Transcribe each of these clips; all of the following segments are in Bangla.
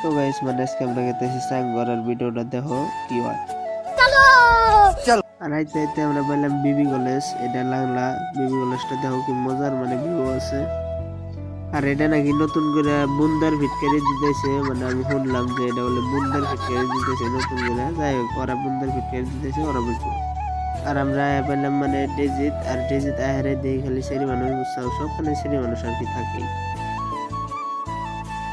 তো গাইস মানে আজকে আমরা গেতেছি সাঙ্গর আর ভিডিওটা দেখো কি হয়। আর আইতে আইতে আমরা বললাম বিবি কলেজ, এটা লাগলা বিবি কলেজটা দেখো কি মজার মানে ভিউ আছে। আর এটা নাকি নতুন করে বুন্দার ফিটকারি দিতেছে, মানে আমি শুনলাম যে এটা বলে বুন্দার ফিটকারি দিতেছে নতুন করে। যাই হোক ওরা বুন্দার ফিটকারি দিতেছে ওরা বুঝবো। আর আমরা পেলাম মানে ডেজিত, আর ডেজিত আহারে দিয়ে খালি সেরি মানুষ বুঝছাও, সবখানে সেরি মানুষ আর কি থাকেই।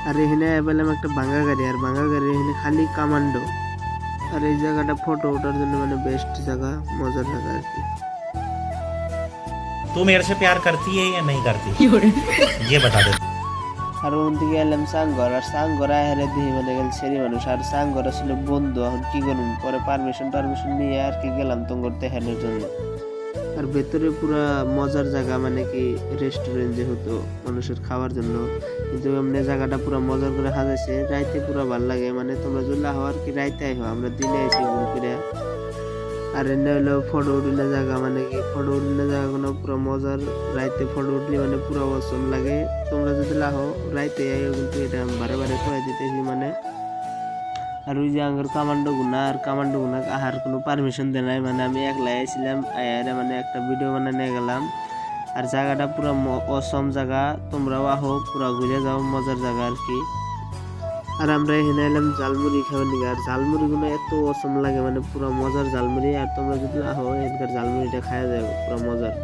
আর এখানে পেলাম একটা ভাঙা গাড়ি, আর ভাঙা গাড়ি এখানে খালি কামান্ডো। আর এই জায়গাটা ফটো ওঠার জন্য মানে বেস্ট জায়গা, মজার জায়গা আর কি। तू मेरे से प्यार करती है या नहीं करती ये बता दे। আর ওখান থেকে এলাম সাঙ্গর, আর সাঙ্গর আহারে দিয়ে মানে গেল সেরি মানুষ। আর সাঙ্গর আসলে বন্ধু, এখন কি করুন পরে পারমিশন নিয়ে আর কি গেলাম তোমার দেখানোর জন্য। আর ভেতরে পুরা মজার জায়গা, মানে কি রেস্টুরেন্ট যেহেতু মানুষের খাওয়ার জন্য, কিন্তু এমনি জায়গাটা পুরা মজার করে সাজাইছে। রাইতে পুরা ভালো লাগে, মানে তোমরা যদি আহো আর কি রাইতে আইহো, আমরা দিনে আইছি ঘুরে ফিরে। আর এনে হলো ফটো উঠিলে জায়গা, মানে কি ফটো উঠিলে জায়গাগুলো পুরো মজার। রাইতে ফটো উঠলে মানে পুরো অসম লাগে। তোমরা যদি লাহো রাইতে আইও, কিন্তু এটা আমি বারে বারে কয়ে দিতেছি মানে। আর ওই যে আঙ্গর কামান্ডো গুনা, আর কামান্ডো গুনা আহার কোনো পারমিশন দেয় নাই, মানে আমি একলা আইছিলাম, আয়ারে মানে একটা ভিডিও বানাতে গেলাম। আর জায়গাটা পুরো অসম জায়গা, তোমরাও আহো পুরো ঘুরে যাও, মজার জায়গা আর কি। আর আমরা এখানে এলাম ঝালমুড়ি খাওয়ার নিকে, আর ঝালমুড়ি গুলো এত অসম লাগে, মানে পুরো মজার ঝালমুড়ি। আর তোমরা যদি আহো এখানকার ঝালমুড়িটা খাওয়া যাবে পুরো মজার।